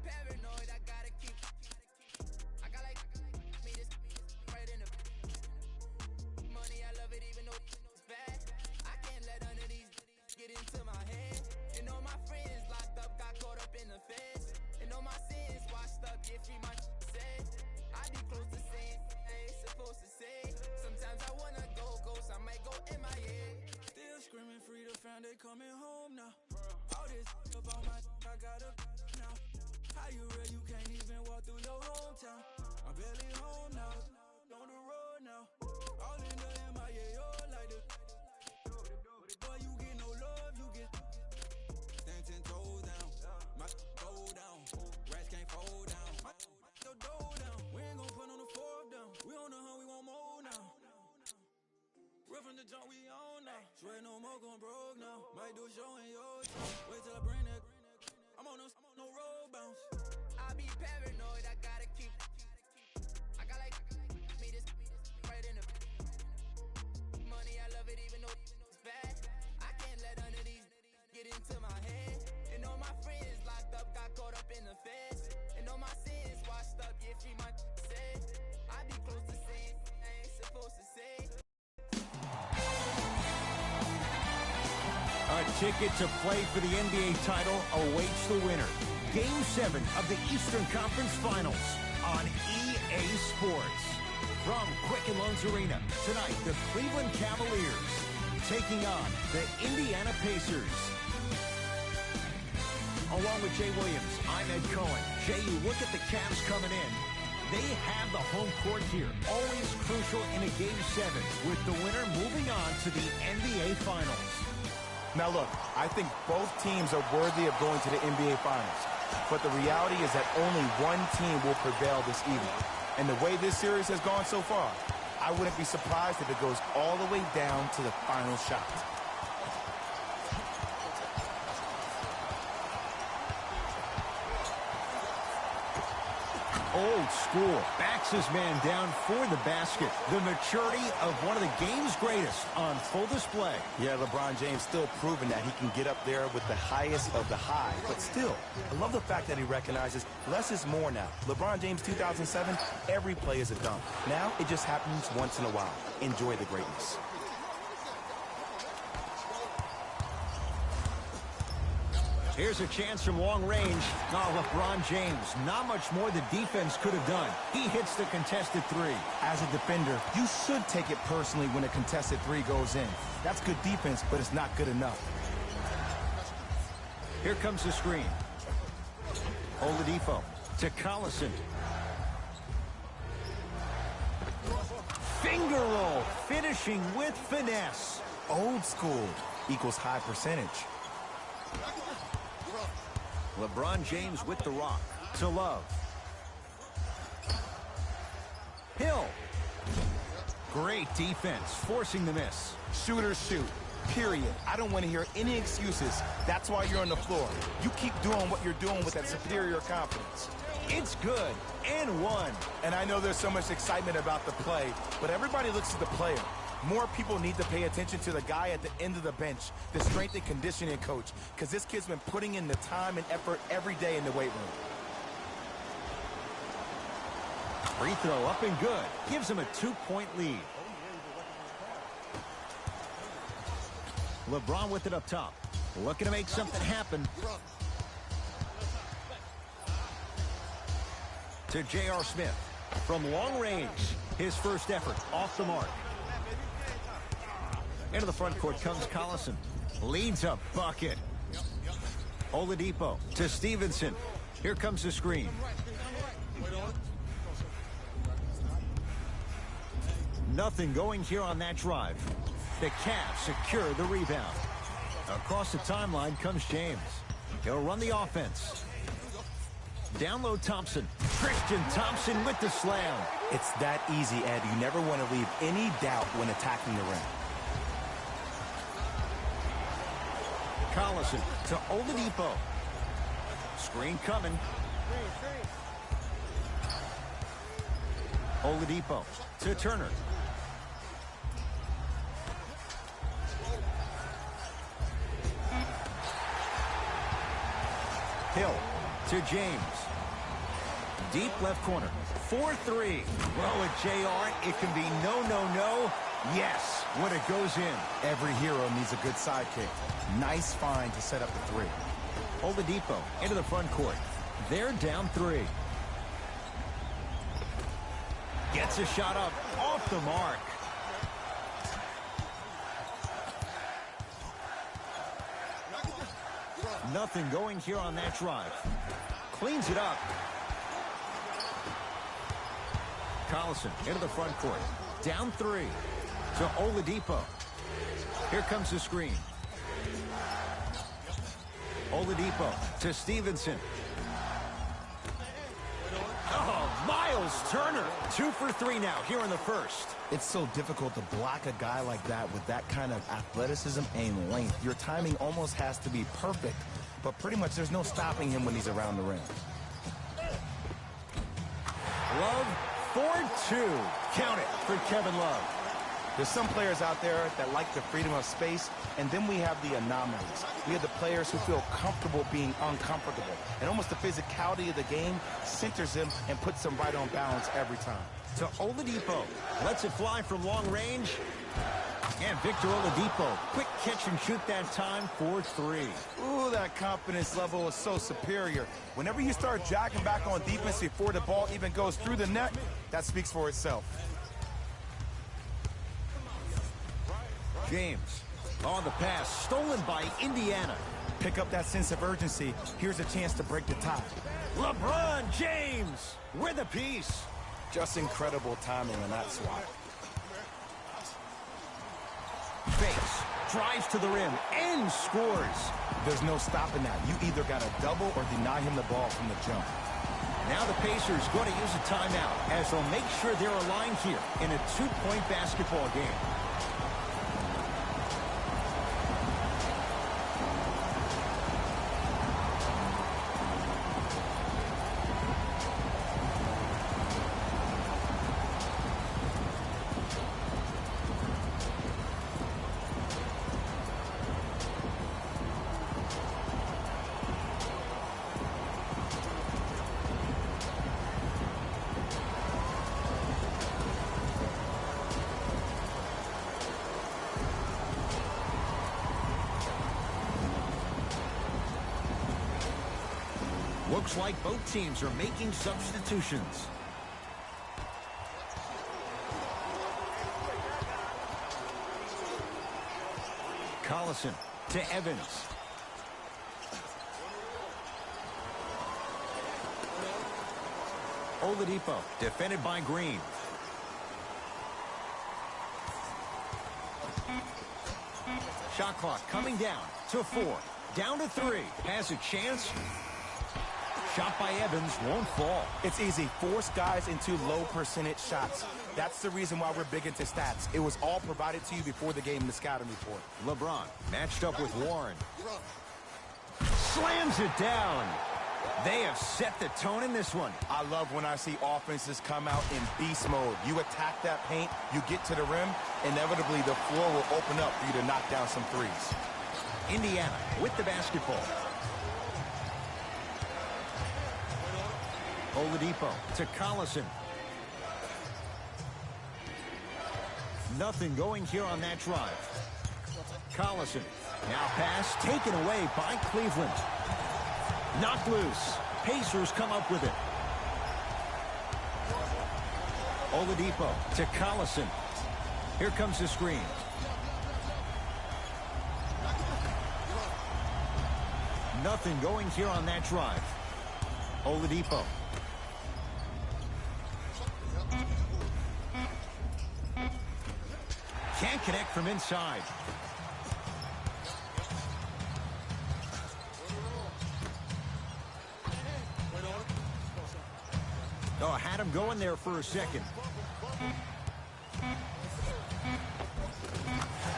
paranoid, I gotta keep. I got like me this right in the money. I love it even though it's bad. I can't let none of these get into my head. And all my friends locked up, got caught up in the feds. And all my sins washed up, yeah, free my said. I be close to saying I ain't supposed to say. Sometimes I wanna go ghost, I might go MIA. Still screaming free to find it coming home now. All this about my I got up now. How you real? You can't even walk through your hometown. I'm barely home now, on the road now. All in the MIA, oh like the boy, you get no love, you get stand 10 toes down. My go down, rats can't fold down. My your dough down. We ain't gon' put on the fourth down. We on the hunt, we want more now. Real from the jump, we on now. Swear no more gon' broke now. Might do a show in your town. Wait till I bring that. I'm on no road bounce. I be paranoid, I gotta keep. I got like me this right in the money. I love it even though it's bad. I can't let none of these get into my head. And all my friends locked up, got caught up in the feds. And all my sins washed up, yeah, free my said. I be close to saying I ain't supposed to say. A ticket to play for the NBA title awaits the winner. Game 7 of the Eastern Conference Finals on EA Sports. From Quicken Loans Arena, tonight the Cleveland Cavaliers taking on the Indiana Pacers. Along with Jay Williams, I'm Ed Cohen. Jay, you look at the Cavs coming in. They have the home court here, always crucial in a Game 7, with the winner moving on to the NBA Finals. Now look, I think both teams are worthy of going to the NBA Finals. But the reality is that only one team will prevail this evening. And the way this series has gone so far, I wouldn't be surprised if it goes all the way down to the final shot. Old school. Backs his man down for the basket. The maturity of one of the game's greatest on full display. Yeah, LeBron James still proving that he can get up there with the highest of the high. But still, I love the fact that he recognizes less is more now. LeBron James 2007, every play is a dunk. Now it just happens once in a while. Enjoy the greatness. Here's a chance from long range. Oh, LeBron James, not much more the defense could have done. He hits the contested three. As a defender, you should take it personally when a contested three goes in. That's good defense, but it's not good enough. Here comes the screen. Oladipo to Collison. Finger roll, finishing with finesse. Old school equals high percentage. LeBron James with the rock to Love. Hill. Great defense, forcing the miss. Shooters shoot, period. I don't want to hear any excuses. That's why you're on the floor. You keep doing what you're doing with that superior confidence. It's good, and one. And I know there's so much excitement about the play, but everybody looks at the player. More people need to pay attention to the guy at the end of the bench, the strength and conditioning coach, because this kid's been putting in the time and effort every day in the weight room. Free throw up and good. Gives him a 2-point lead. LeBron with it up top. Looking to make something happen. To J.R. Smith. From long range, his first effort off the mark. Into the front court comes Collison. Leads a bucket. Oladipo to Stevenson. Here comes the screen. Nothing going here on that drive. The Cavs secure the rebound. Across the timeline comes James. He'll run the offense. Down low Thompson. Tristan Thompson with the slam. It's that easy, Ed. You never want to leave any doubt when attacking the rim. Collison to Oladipo. Screen coming. Oladipo to Turner. Hill to James. Deep left corner. 4-3. Well, at JR, it can be no, no, no. Yes, when it goes in. Every hero needs a good sidekick. Nice find to set up the three. Oladipo into the front court. They're down 3. Gets a shot up off the mark. Nothing going here on that drive. Cleans it up. Collison into the front court. Down 3 to Oladipo. Here comes the screen. Oladipo to Stevenson. Oh, Miles Turner. 2 for 3 now here in the first. It's so difficult to block a guy like that with that kind of athleticism and length. Your timing almost has to be perfect, but pretty much there's no stopping him when he's around the rim. Love for 2. Count it for Kevin Love. There's some players out there that like the freedom of space, and then we have the anomalies. We have the players who feel comfortable being uncomfortable, and almost the physicality of the game centers them and puts them right on balance every time. To Oladipo. Lets it fly from long range. And Victor Oladipo. Quick catch and shoot that time for 3. Ooh, that confidence level is so superior. Whenever you start jacking back on defense before the ball even goes through the net, that speaks for itself. James on the pass. Stolen by Indiana. Pick up that sense of urgency. Here's a chance to break the tie. LeBron James with a piece. Just incredible timing on that swat. Fakes, drives to the rim, and scores. There's no stopping that. You either got to double or deny him the ball from the jump. Now the Pacers going to use a timeout as they'll make sure they're aligned here in a 2-point basketball game. Looks like both teams are making substitutions. Collison to Evans. Oladipo, defended by Green. Shot clock coming down to 4. Down to 3. Has a chance. Shot by Evans won't fall. It's easy. Force guys into low percentage shots. That's the reason why we're big into stats. It was all provided to you before the game in the scouting report. LeBron matched up with Warren. Slams it down. They have set the tone in this one. I love when I see offenses come out in beast mode. You attack that paint, you get to the rim, inevitably the floor will open up for you to knock down some threes. Indiana with the basketball. Oladipo to Collison. Nothing going here on that drive. Collison. Now pass taken away by Cleveland. Knocked loose. Pacers come up with it. Oladipo to Collison. Here comes the screen. Nothing going here on that drive. Oladipo. Can't connect from inside. Oh, had him going there for a second.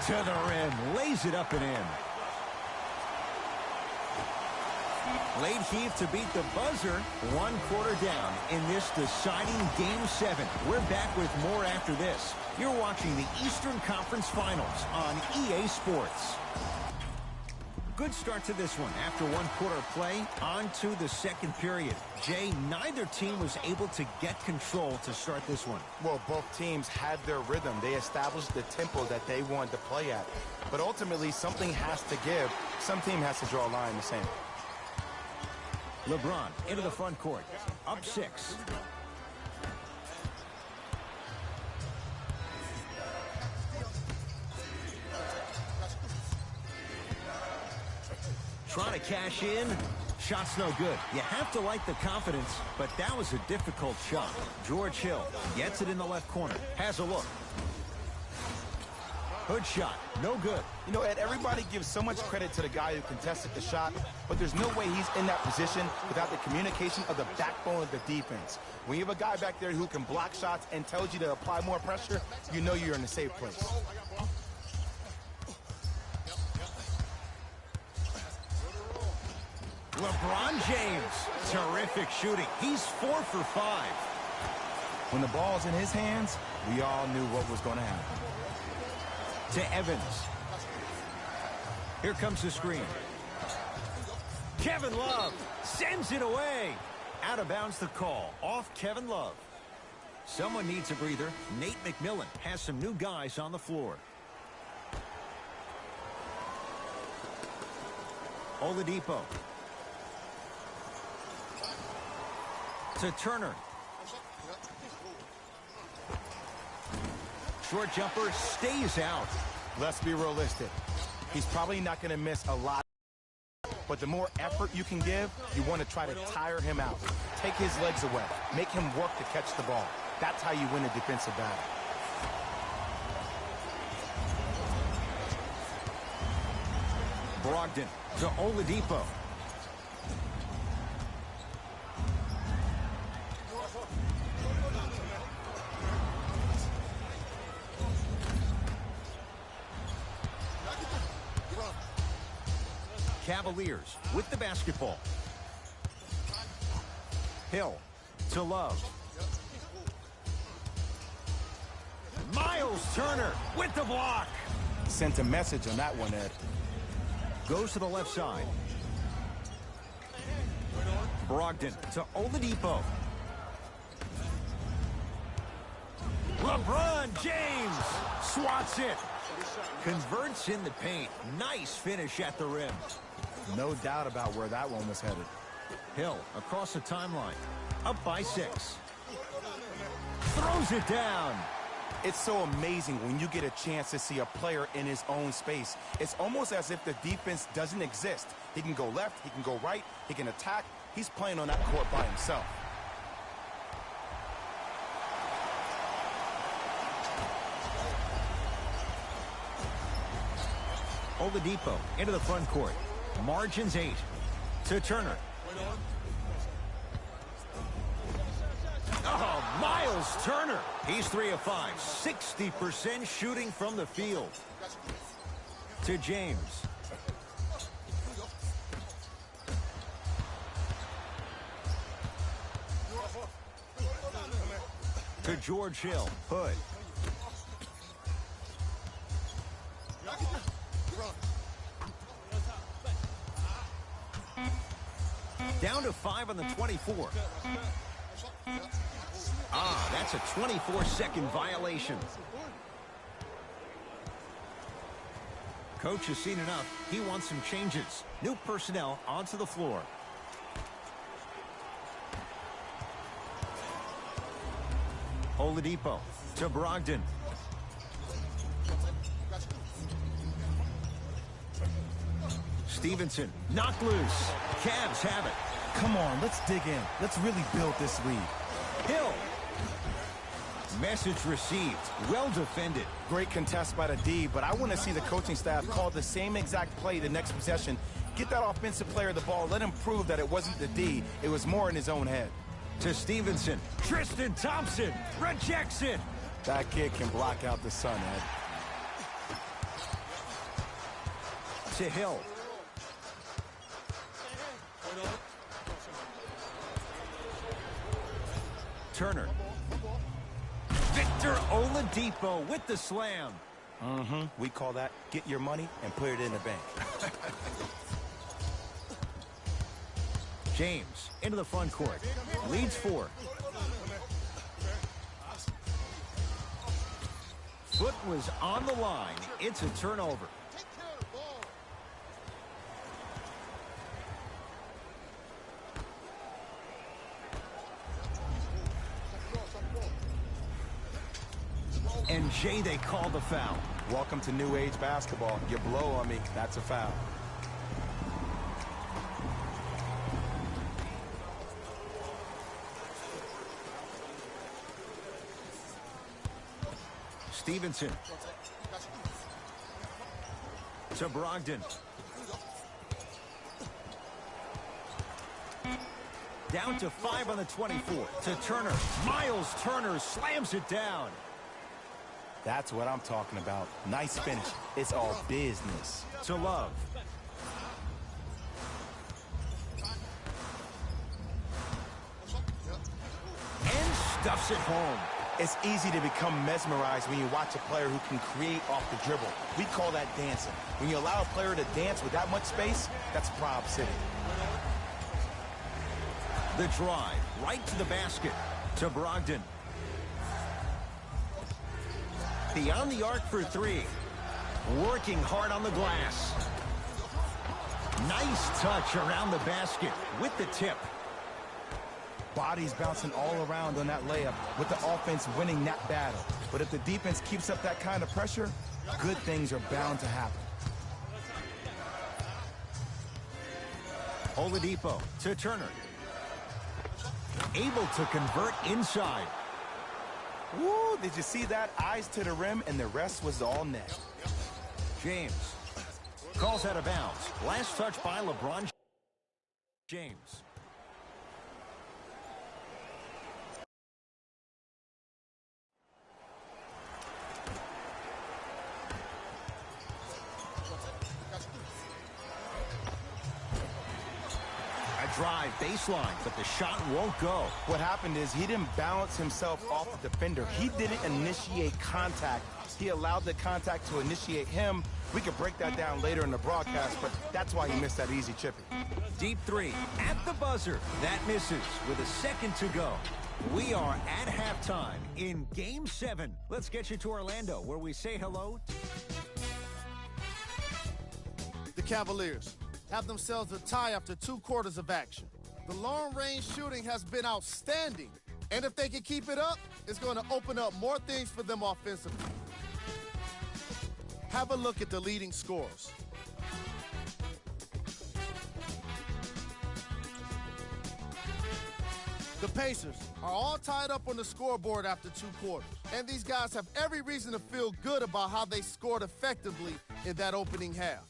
To the rim. Lays it up and in. Late heave to beat the buzzer. 1 quarter down in this deciding Game 7. We're back with more after this. You're watching the Eastern Conference Finals on EA Sports. Good start to this one. After one quarter of play, on to the second period. Jay, neither team was able to get control to start this one. Well, both teams had their rhythm. They established the tempo that they wanted to play at. But ultimately, something has to give. Some team has to draw a line in the sand. LeBron into the front court. Up 6. Trying to cash in. Shot's no good. You have to like the confidence, but that was a difficult shot. George Hill gets it in the left corner. Has a look. Good shot. No good. You know, Ed, everybody gives so much credit to the guy who contested the shot, but there's no way he's in that position without the communication of the backbone of the defense. When you have a guy back there who can block shots and tells you to apply more pressure, you know you're in a safe place. LeBron James. Terrific shooting. He's 4 for 5. When the ball's in his hands, we all knew what was going to happen. To Evans. Here comes the screen. Kevin Love sends it away. Out of bounds the call. Off Kevin Love. Someone needs a breather. Nate McMillan has some new guys on the floor. Oladipo. To Turner. Short jumper stays out. Let's be realistic. He's probably not going to miss a lot. But the more effort you can give, you want to try to tire him out. Take his legs away. Make him work to catch the ball. That's how you win a defensive battle. Brogdon to Oladipo. Cavaliers with the basketball. Hill to Love. Miles Turner with the block. Sent a message on that one, Ed. Goes to the left side. Brogdon to Oladipo. LeBron James swats it. Converts in the paint. Nice finish at the rim. No doubt about where that one was headed. Hill across the timeline. Up by 6. Throws it down. It's so amazing when you get a chance to see a player in his own space. It's almost as if the defense doesn't exist. He can go left, he can go right, he can attack. He's playing on that court by himself. Oladipo into the front court. Margins 8. To Turner. Oh, Miles Turner. He's 3 of 5. 60% shooting from the field. To James. To George Hill. Hood. Down to 5 on the 24. That's a 24-second violation. Coach has seen enough. He wants some changes. New personnel onto the floor. Oladipo to Brogdon. Stevenson knocked loose. Cavs have it. Come on, let's dig in. Let's really build this lead. Hill. Message received. Well defended. Great contest by the D, but I want to see the coaching staff call the same exact play the next possession. Get that offensive player the ball. Let him prove that it wasn't the D. It was more in his own head. To Stevenson. Tristan Thompson rejects it. That kid can block out the sun, Ed. To Hill. Turner. Victor Oladipo with the slam. We call that get your money and put it in the bank. James into the front court. Leads 4. Foot was on the line. It's a turnover. And Jay, they call the foul. Welcome to new age basketball. You blow on me, that's a foul. Stevenson to Brogdon. Down to 5 on the 24 to Turner. Miles Turner slams it down. That's what I'm talking about. Nice finish. It's all business. To Love. And stuffs it home. It's easy to become mesmerized when you watch a player who can create off the dribble. We call that dancing. When you allow a player to dance with that much space, that's Prob City. The drive right to the basket to Brogdon. Beyond the arc for 3. Working hard on the glass. Nice touch around the basket with the tip. Bodies bouncing all around on that layup with the offense winning that battle. But if the defense keeps up that kind of pressure, good things are bound to happen. Oladipo to Turner. Able to convert inside. Woo, did you see that? Eyes to the rim, and the rest was all net. James calls out of bounds. Last touch by LeBron James. Drive baseline, but the shot won't go. What happened is he didn't balance himself off the defender. He didn't initiate contact. He allowed the contact to initiate him. We could break that down later in the broadcast, but that's why he missed that easy chippy. Deep 3 at the buzzer. That misses with a second to go. We are at halftime in Game 7. Let's get you to Orlando, where we say hello. The Cavaliers have themselves a tie after 2 quarters of action. The long-range shooting has been outstanding, and if they can keep it up, it's going to open up more things for them offensively. Have a look at the leading scorers. The Pacers are all tied up on the scoreboard after 2 quarters, and these guys have every reason to feel good about how they scored effectively in that opening half.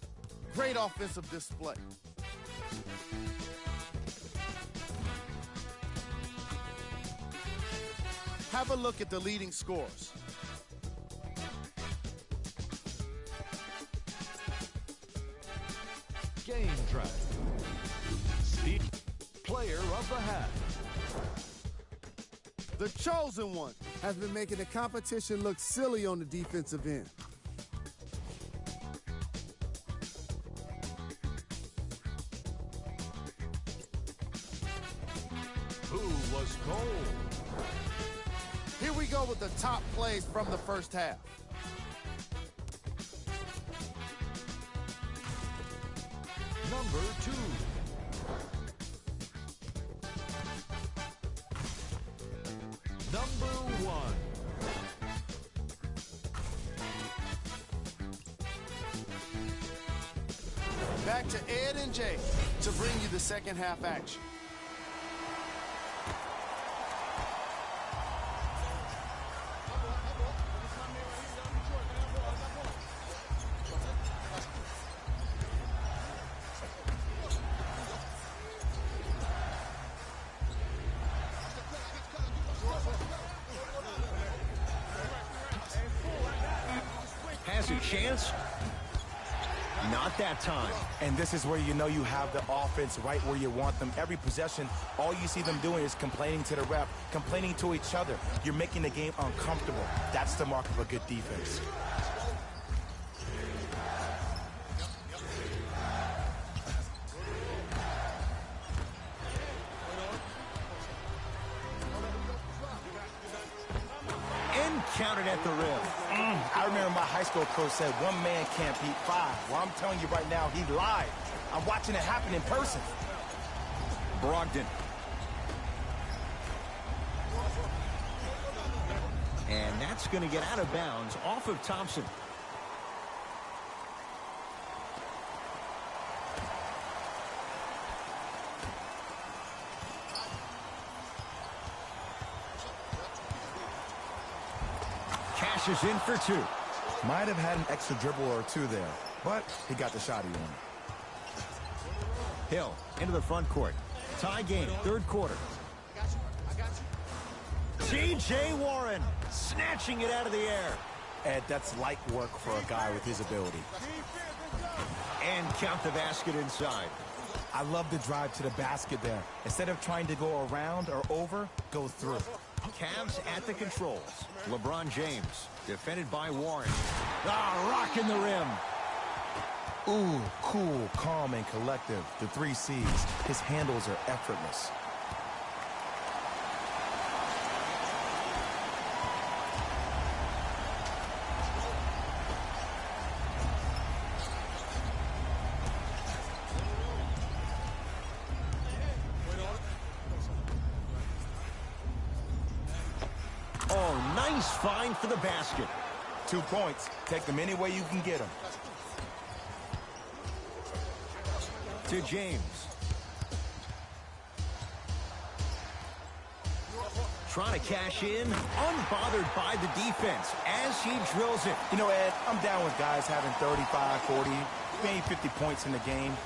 Great offensive display. Have a look at the leading scorers. Game drive. Steve, player of the half. The chosen one has been making the competition look silly on the defensive end. Who was gold? Here we go with the top plays from the first half. Number 2. Number 1. Back to Ed and Jay to bring you the second half action. Has a chance. Not that time. And this is where you know you have the offense right where you want them. Every possession, all you see them doing is complaining to the ref, complaining to each other. You're making the game uncomfortable. That's the mark of a good defense. counted at the rim. I remember my high school coach said one man can't beat five. Well, I'm telling you right now, he lied. I'm watching it happen in person. Brogdon. And that's going to get out of bounds off of Thompson. Cashes in for two. Might have had an extra dribble or two there, but he got the shot he wanted. Hill into the front court. Tie game, third quarter. T.J. Warren snatching it out of the air. Ed, that's light work for a guy with his ability. And count the basket inside. I love the drive to the basket there. Instead of trying to go around or over, go through. Cavs at the controls. LeBron James defended by Warren. Rocking the rim. Ooh, cool, calm, and collective. The 3 C's. His handles are effortless. Oh, nice find for the basket. 2 points. Take them any way you can get them. To James. Trying to cash in, unbothered by the defense as he drills it. You know, Ed, I'm down with guys having 35, 40, maybe 50 points in the game.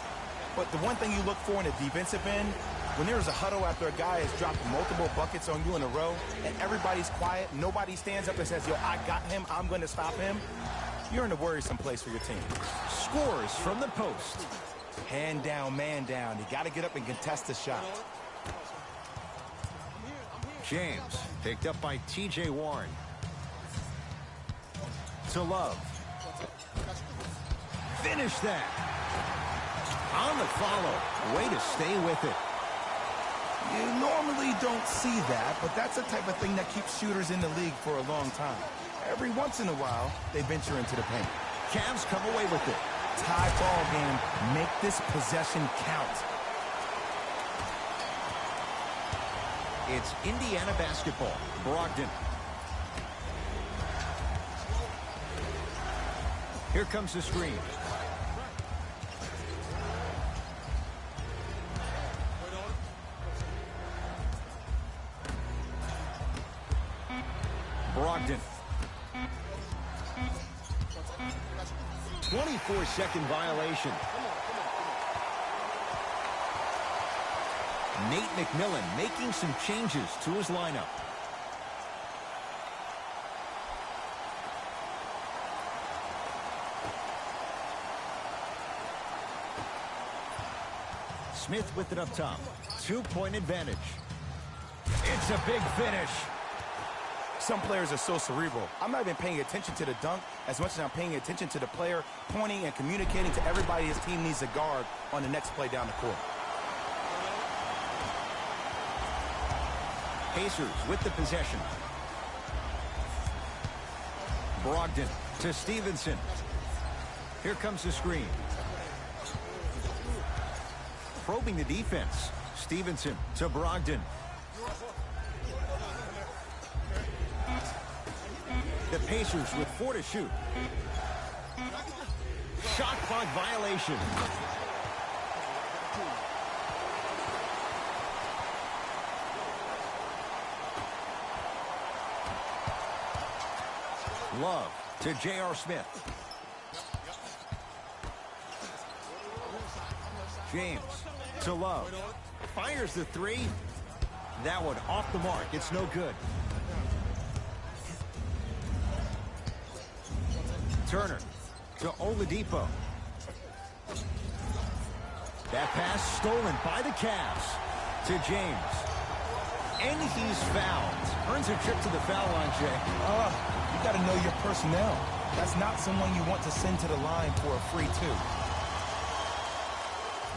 But the one thing you look for in the defensive end, when there's a huddle after a guy has dropped multiple buckets on you in a row and everybody's quiet, nobody stands up and says, yo, I got him, I'm going to stop him, you're in a worrisome place for your team. Scores from the post. Hand down, man down. You got to get up and contest the shot. James picked up by T.J. Warren. To Love. Finish that. On the follow. Way to stay with it. You normally don't see that, but that's the type of thing that keeps shooters in the league for a long time. Every once in a while, they venture into the paint. Cavs come away with it. Tie ball game. Make this possession count. It's Indiana basketball. Brogdon. Here comes the screen. Brogdon. 24-second violation. Nate McMillan making some changes to his lineup. Smith with it up top. 2-point advantage. It's a big finish. Some players are so cerebral. I'm not even paying attention to the dunk as much as I'm paying attention to the player pointing and communicating to everybody his team needs a guard on the next play down the court. Pacers with the possession. Brogdon to Stevenson. Here comes the screen. Probing the defense. Stevenson to Brogdon. The Pacers with 4 to shoot. Shot clock violation. Love to J.R. Smith. James to Love. Fires the 3. That one off the mark. It's no good. Turner to Oladipo. That pass stolen by the Cavs to James. And he's fouled. Earns a trip to the foul line, Jay. You got to know your personnel. That's not someone you want to send to the line for a free 2.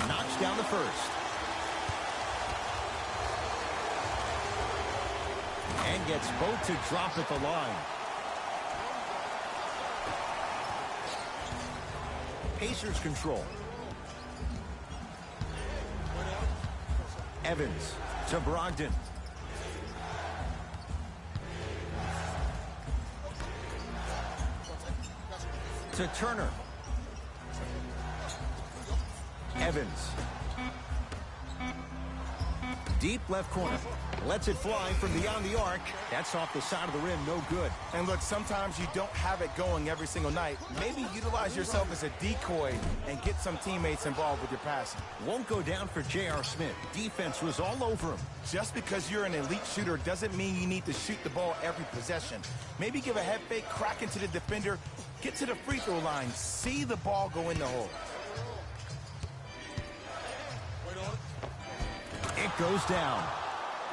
Knocks down the first. And gets both to drop at the line. Pacers control. Evans to Brogdon. To Turner. Evans. Deep left corner. Lets it fly from beyond the arc. That's off the side of the rim. No good. And look, sometimes you don't have it going every single night. Maybe utilize yourself as a decoy and get some teammates involved with your passing. Won't go down for J.R. Smith. Defense was all over him. Just because you're an elite shooter doesn't mean you need to shoot the ball every possession. Maybe give a head fake, crack into the defender, get to the free throw line, see the ball go in the hole. It goes down.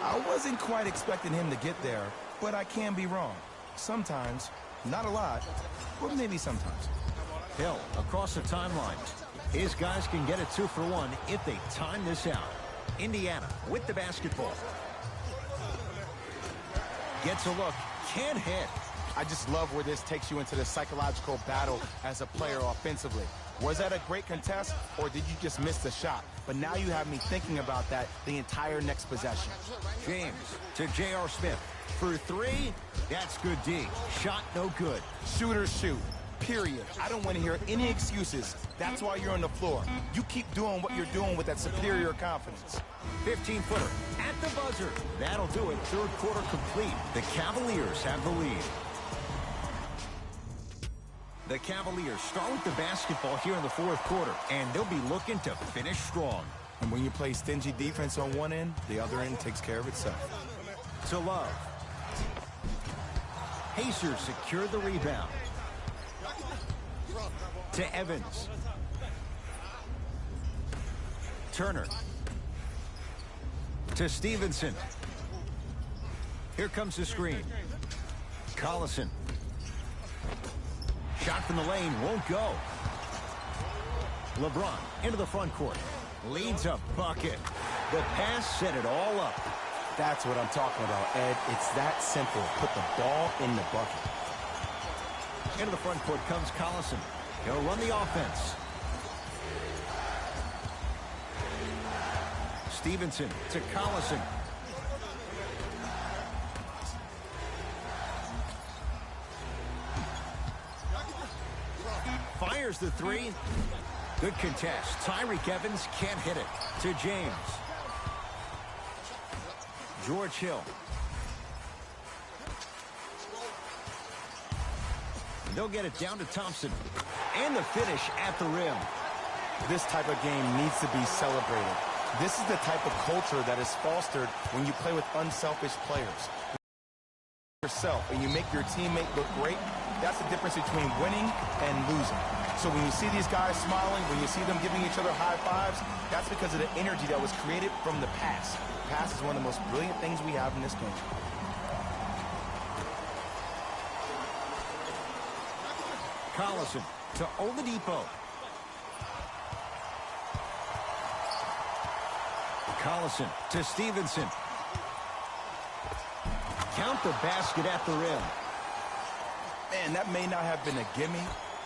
I wasn't quite expecting him to get there, but I can be wrong. Sometimes, not a lot, but maybe sometimes. Hill across the timeline. His guys can get a 2-for-1 if they time this out. Indiana with the basketball. Gets a look, can't hit. I just love where this takes you into the psychological battle as a player offensively. Was that a great contest, or did you just miss the shot? But now you have me thinking about that the entire next possession. James to J.R. Smith. For three, that's good D. Shot no good. Shooters shoot, period. I don't want to hear any excuses. That's why you're on the floor. You keep doing what you're doing with that superior confidence. 15-footer at the buzzer. That'll do it. Third quarter complete. The Cavaliers have the lead. The Cavaliers start with the basketball here in the fourth quarter, and they'll be looking to finish strong. And when you play stingy defense on one end, the other end takes care of itself. To Love. Pacers secure the rebound. To Evans. Turner. To Stevenson. Here comes the screen. Collison. Shot from the lane won't go. LeBron into the front court. Leads a bucket. The pass set it all up. That's what I'm talking about, Ed. It's that simple. Put the ball in the bucket. Into the front court comes Collison. He'll run the offense. Stevenson to Collison. Fires the three. Good contest. Tyreke Evans can't hit it. To James. George Hill. They'll get it down to Thompson. And the finish at the rim. This type of game needs to be celebrated. This is the type of culture that is fostered when you play with unselfish players. Yourself and you make your teammate look great. That's the difference between winning and losing. So when you see these guys smiling, when you see them giving each other high fives, that's because of the energy that was created from the pass. The pass is one of the most brilliant things we have in this game. Collison to Oladipo. Collison to Stevenson. Count the basket at the rim. Man, that may not have been a gimme,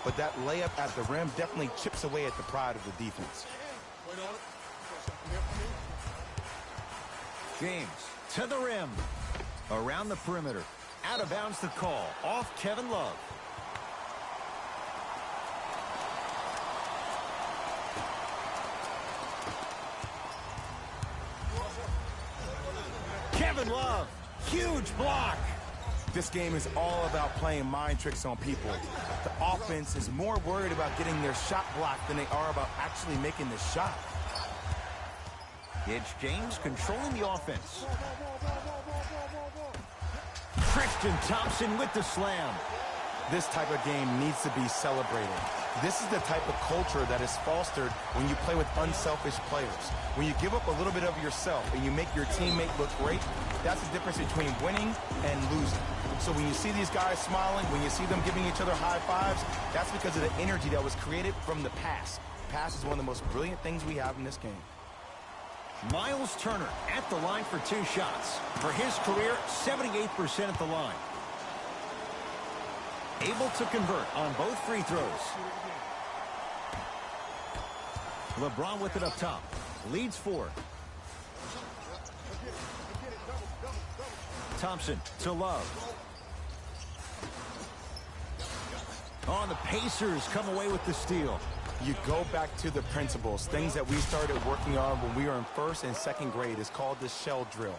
but that layup at the rim definitely chips away at the pride of the defense. James to the rim. Around the perimeter. Out of bounds the call. Off Kevin Love. Kevin Love. Huge block. This game is all about playing mind tricks on people. The offense is more worried about getting their shot blocked than they are about actually making the shot. It's James controlling the offense. Tristan Thompson with the slam. This type of game needs to be celebrated. This is the type of culture that is fostered when you play with unselfish players. When you give up a little bit of yourself and you make your teammate look great, that's the difference between winning and losing. So when you see these guys smiling, when you see them giving each other high fives, that's because of the energy that was created from the pass. Pass is one of the most brilliant things we have in this game. Miles Turner at the line for 2 shots. For his career, 78% at the line. Able to convert on both free throws. LeBron with it up top. Leads 4. Thompson to Love. Oh, the Pacers come away with the steal. You go back to the principles, things that we started working on when we were in first and second grade. Is called the shell drill.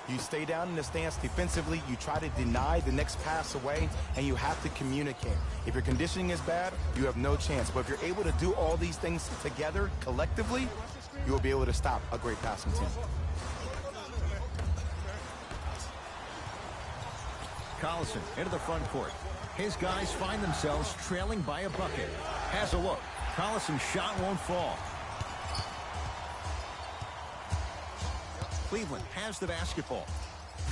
You stay down in the stance defensively, you try to deny the next pass away, and you have to communicate. If your conditioning is bad, you have no chance. But if you're able to do all these things together, collectively, you will be able to stop a great passing team. Collison into the front court. His guys find themselves trailing by a bucket. Has a look. Collison's shot won't fall. Cleveland has the basketball.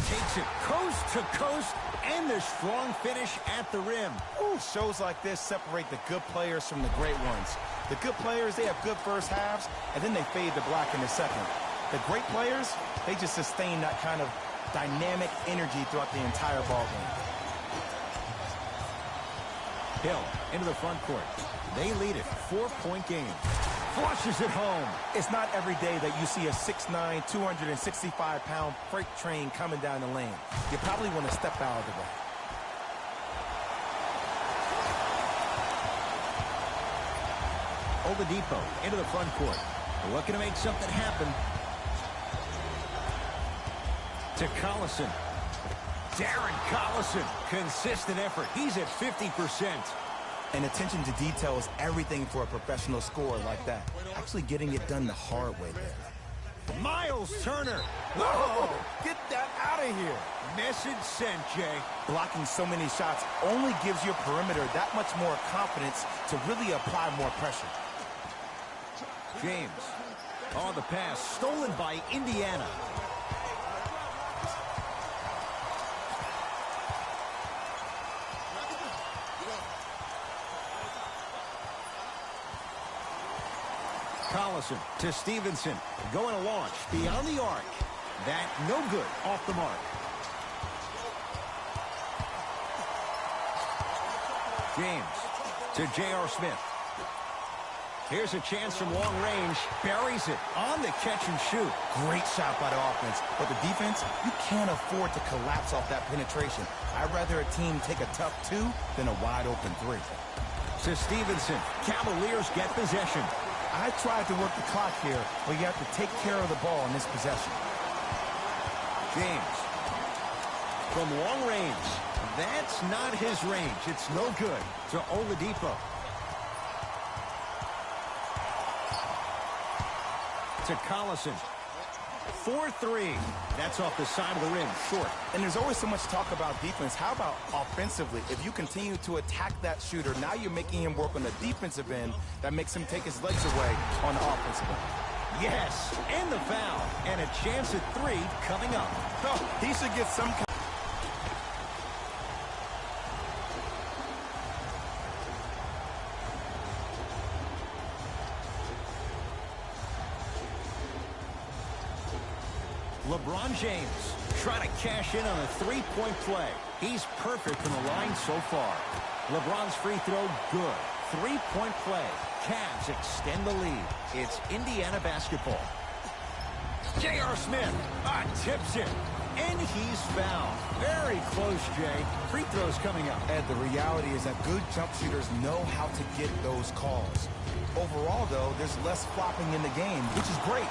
Takes it coast to coast, and the strong finish at the rim. Ooh, shows like this separate the good players from the great ones. The good players, they have good first halves, and then they fade to black in the second. The great players, they just sustain that kind of dynamic energy throughout the entire ballgame. Hill into the front court. They lead it. 4-point game. Flushes it home. It's not every day that you see a 6'9", 265-pound freight train coming down the lane. You probably want to step out of the way. Oladipo into the front court. Looking to make something happen. To Collison. Darren Collison. Consistent effort. He's at 50%. And attention to detail is everything for a professional scorer like that. Actually getting it done the hard way there. Miles Turner. Whoa! Get that out of here. Message sent, Jay. Blocking so many shots only gives your perimeter that much more confidence to really apply more pressure. James. Oh, the pass stolen by Indiana. Collison to Stevenson. Going to launch beyond the arc. That no good off the mark. James to J.R. Smith. Here's a chance from long range. Buries it on the catch and shoot. Great shot by the offense. But the defense, you can't afford to collapse off that penetration. I'd rather a team take a tough 2 than a wide open 3. To Stevenson. Cavaliers get possession. I tried to work the clock here, but you have to take care of the ball in this possession. James. From long range. That's not his range. It's no good. To Oladipo. To Collison. 4-3. That's off the side of the rim. Short. And there's always so much talk about defense. How about offensively? If you continue to attack that shooter, now you're making him work on the defensive end. That makes him take his legs away on the offensive end. Yes, and the foul. And a chance at 3 coming up. Oh, he should get some kind. LeBron James trying to cash in on a 3-point play. He's perfect from the line so far. LeBron's free throw, good. 3-point play. Cavs extend the lead. It's Indiana basketball. J.R. Smith tips it. And he's fouled. Very close, Jay. Free throws coming up. Ed, the reality is that good jump shooters know how to get those calls. Overall, though, there's less flopping in the game, which is great.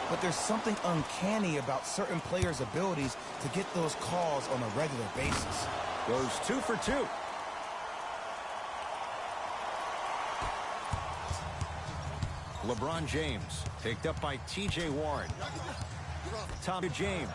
But there's something uncanny about certain players' abilities to get those calls on a regular basis. Goes 2 for 2. LeBron James picked up by T.J. Warren. Tom to James.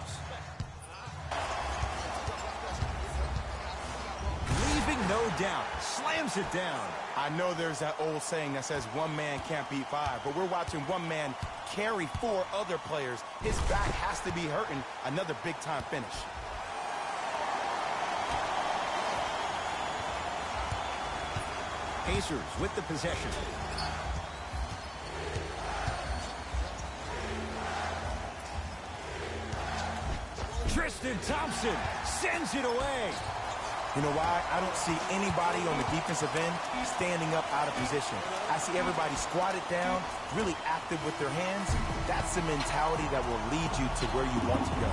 Leaving no doubt. Slams it down. I know there's that old saying that says one man can't beat 5, but we're watching one man carry 4 other players. His back has to be hurting. Another big-time finish. Pacers with the possession. Tristan Thompson sends it away. You know why? I don't see anybody on the defensive end standing up out of position. I see everybody squatted down, really active with their hands. That's the mentality that will lead you to where you want to go.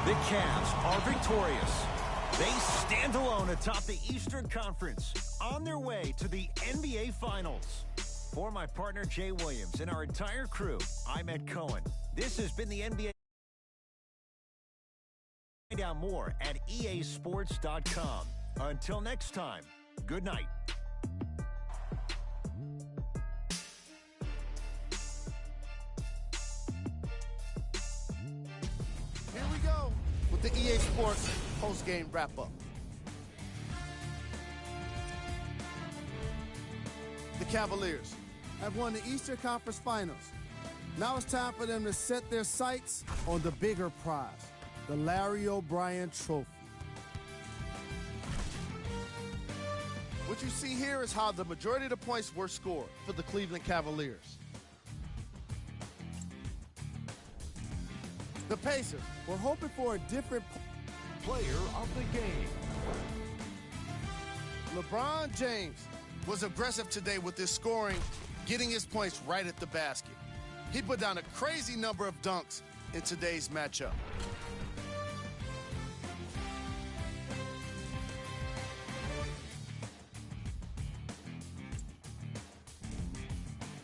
The Cavs are victorious. They stand alone atop the Eastern Conference on their way to the NBA Finals. For my partner, Jay Williams, and our entire crew, I'm Ed Cohen. This has been the NBA. Find out more at easports.com. Until next time, good night. Here we go with the EA Sports post-game wrap-up. The Cavaliers have won the Eastern Conference Finals. Now it's time for them to set their sights on the bigger prize, the Larry O'Brien Trophy. What you see here is how the majority of the points were scored for the Cleveland Cavaliers. The Pacers were hoping for a different Player of the game. LeBron James was aggressive today with his scoring, getting his points right at the basket. He put down a crazy number of dunks in today's matchup.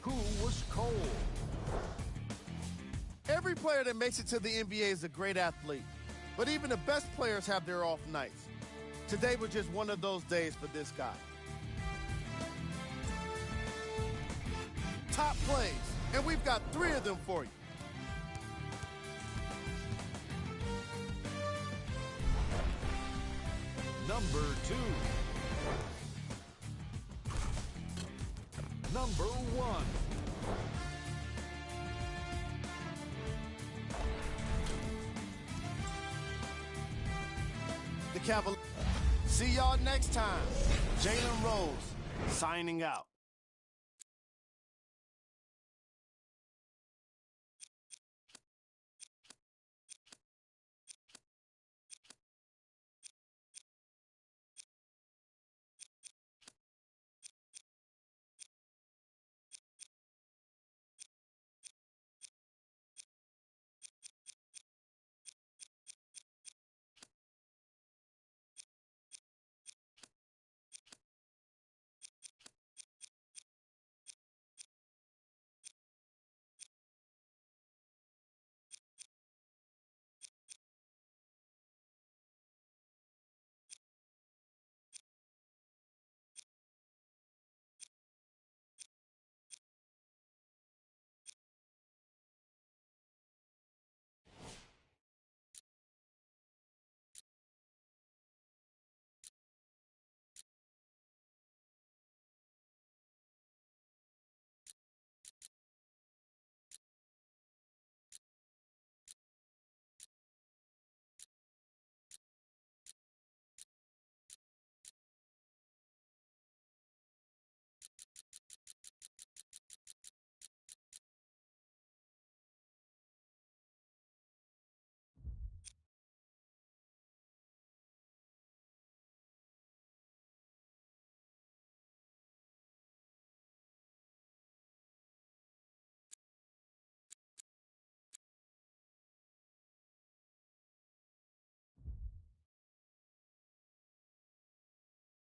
Who was cold? Every player that makes it to the NBA is a great athlete, but even the best players have their off nights. Today was just one of those days for this guy. Top plays, and we've got 3 of them for you. Number 2. Number 1. The Cavaliers. See y'all next time. Jalen Rose signing out.